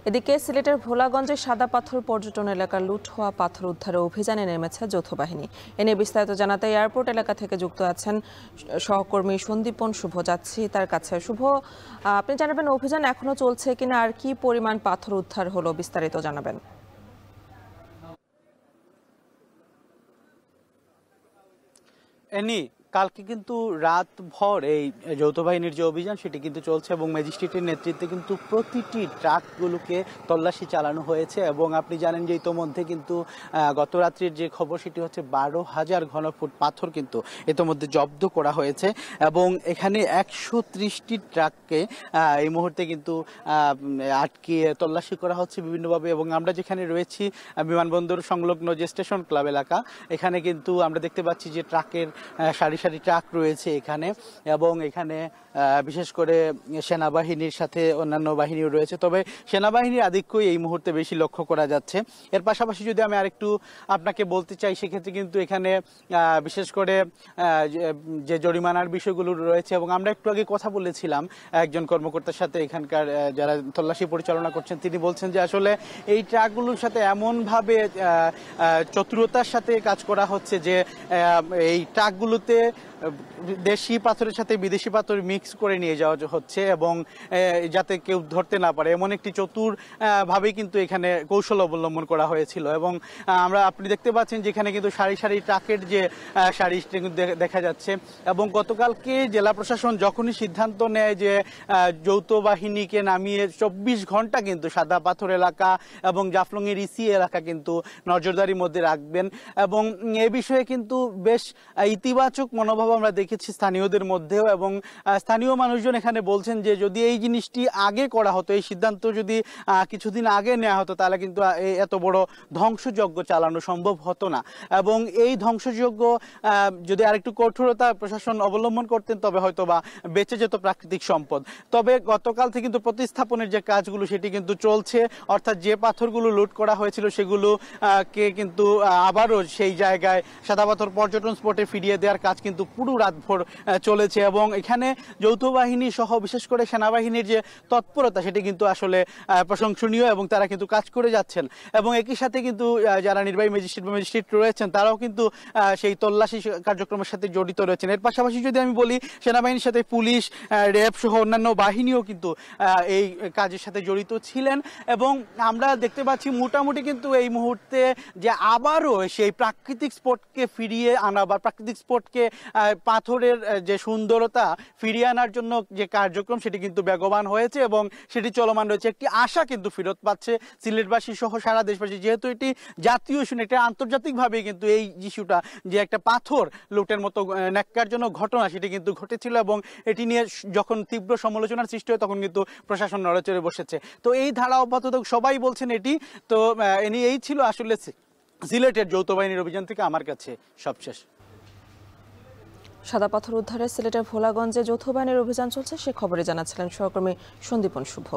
এদিকে সিলেটের ভোলাগঞ্জে সাদা পাথর পর্যটন এলাকার লুট হওয়া পাথর উদ্ধারে অভিযানে নেমেছে যৌথ বাহিনী। এ নিয়ে বিস্তারিত জানাতে এয়ারপোর্ট এলাকা থেকে যুক্ত আছেন সহকর্মী সন্দীপন শুভ। যাচ্ছি তার কাছে। শুভ, আপনি জানাবেন অভিযান এখনো চলছে কিনা, আর কি পরিমাণ পাথর উদ্ধার হলো, বিস্তারিত জানাবেন। এনি কালকে কিন্তু রাতভর এই যৌথ বাহিনীর যে অভিযান সেটি কিন্তু চলছে এবং ম্যাজিস্ট্রেটের নেতৃত্বে কিন্তু প্রতিটি ট্রাকগুলোকে তল্লাশি চালানো হয়েছে। এবং আপনি জানেন যে ইতোমধ্যে কিন্তু গত রাত্রির যে খবর সেটি হচ্ছে 12,000 ঘনফুট পাথর কিন্তু ইতোমধ্যে জব্দ করা হয়েছে এবং এখানে 130টি ট্রাককে এই মুহূর্তে কিন্তু আটকে তল্লাশি করা হচ্ছে বিভিন্নভাবে। এবং আমরা যেখানে রয়েছি বিমানবন্দর সংলগ্ন যে স্টেশন ক্লাব এলাকা, এখানে কিন্তু আমরা দেখতে পাচ্ছি যে ট্রাকের সারি সারি ট্রাক রয়েছে এখানে, এবং এখানে বিশেষ করে সেনাবাহিনীর সাথে অন্যান্য বাহিনীও রয়েছে। তবে সেনাবাহিনীর আধিক্যই এই মুহূর্তে বেশি লক্ষ্য করা যাচ্ছে। এর পাশাপাশি যদি আমি আরেকটু আপনাকে বলতে চাই, সেক্ষেত্রে কিন্তু এখানে বিশেষ করে যে জরিমানার বিষয়গুলো রয়েছে, এবং আমরা একটু আগে কথা বলেছিলাম একজন কর্মকর্তার সাথে এখানকার যারা তল্লাশি পরিচালনা করছেন, তিনি বলছেন যে আসলে এই ট্রাকগুলোর সাথে এমনভাবে চতুরতার সাথে কাজ করা হচ্ছে যে এই ট্রাকগুলোতে দেশি পাথরের সাথে বিদেশি পাথর মিক্স করে নিয়ে যাওয়া হচ্ছে, এবং যাতে কেউ ধরতে না পারে এমন একটি চতুর ভাবে কিন্তু এখানে কৌশল অবলম্বন করা হয়েছিল। এবং আপনি দেখতে পাচ্ছেন যেখানে কিন্তু সারি সারি ট্রাকের যে সারি দেখা যাচ্ছে। এবং গতকালকে জেলা প্রশাসন যখনই সিদ্ধান্ত নেয় যে যৌথ বাহিনীকে নামিয়ে 24 ঘন্টা কিন্তু সাদা পাথর এলাকা এবং জাফলংয়ের ইসি এলাকা কিন্তু নজরদারির মধ্যে রাখবেন, এবং এ বিষয়ে কিন্তু বেশ ইতিবাচক মনোভাব আমরা দেখেছি স্থানীয়দের মধ্যেও। এবং স্থানীয় মানুষজন এখানে বলছেন যে যদি এই জিনিসটি আগে করা হতো, এই সিদ্ধান্ত যদি কিছুদিন আগে নেওয়া হতো, তাহলে কিন্তু এত বড় ধ্বংসযজ্ঞ চালানো সম্ভব হতো না। এবং এই ধ্বংসযজ্ঞ যদি আরেকটু কঠোরতা প্রশাসন অবলম্বন করতেন, তবে হয়তো বা বেঁচে যেত প্রাকৃতিক সম্পদ। তবে গতকাল থেকে কিন্তু প্রতিস্থাপনের যে কাজগুলো সেটি কিন্তু চলছে, অর্থাৎ যে পাথরগুলো লুট করা হয়েছিল সেগুলো কে কিন্তু আবারও সেই জায়গায় সাদা পাথর পর্যটন স্পটে ফিরিয়ে দেওয়ার কাজ কিন্তু পুরো রাতভর চলেছে। এবং এখানে যৌথ বাহিনী সহ বিশেষ করে সেনাবাহিনীর যে তৎপরতা সেটি কিন্তু আসলে প্রশংসনীয়, এবং তারা কিন্তু কাজ করে যাচ্ছেন। এবং একই সাথে কিন্তু যারা নির্বাহী ম্যাজিস্ট্রেট রয়েছেন, তারাও কিন্তু সেই তল্লাশি কার্যক্রমের সাথে জড়িত রয়েছেন। এর পাশাপাশি যদি আমি বলি, সেনাবাহিনীর সাথে পুলিশ, র্যাব সহ অন্যান্য বাহিনীও কিন্তু এই কাজের সাথে জড়িত ছিলেন। এবং আমরা দেখতে পাচ্ছি মোটামুটি কিন্তু এই মুহূর্তে যে আবারও সেই প্রাকৃতিক স্পটকে ফিরিয়ে আনা বা প্রাকৃতিক স্পটকে পাথরের যে সুন্দরতা ফিরিয়ে আনার জন্য যে কার্যক্রম সেটি কিন্তু বেগবান হয়েছে এবং সেটি চলমান রয়েছে। একটি আশা কিন্তু ফেরত পাচ্ছে সিলেটবাসী সহ সারা দেশবাসী, যেহেতু এটি জাতীয় ইস্যু, এটা আন্তর্জাতিকভাবে কিন্তু এই ইস্যুটা যে একটা পাথর লুটের মতো ন্যাক্কারজনক ঘটনা সেটি কিন্তু ঘটেছিল, এবং এটি নিয়ে যখন তীব্র সমালোচনার সৃষ্টি হয় তখন কিন্তু প্রশাসন নড়েচড়ে বসেছে। তো এই ধারা অব্যাহত সবাই বলছেন এটি। তো এই ছিল আসলে সিলেটের যৌথ বাহিনীর অভিযান থেকে আমার কাছে সবশেষ। সাদা পাথর উদ্ধারে সিলেটের ভোলাগঞ্জে যৌথ বাহিনীর অভিযান চলছে, সে খবরে জানাচ্ছিলেন সহকর্মী সন্দীপন শুভ।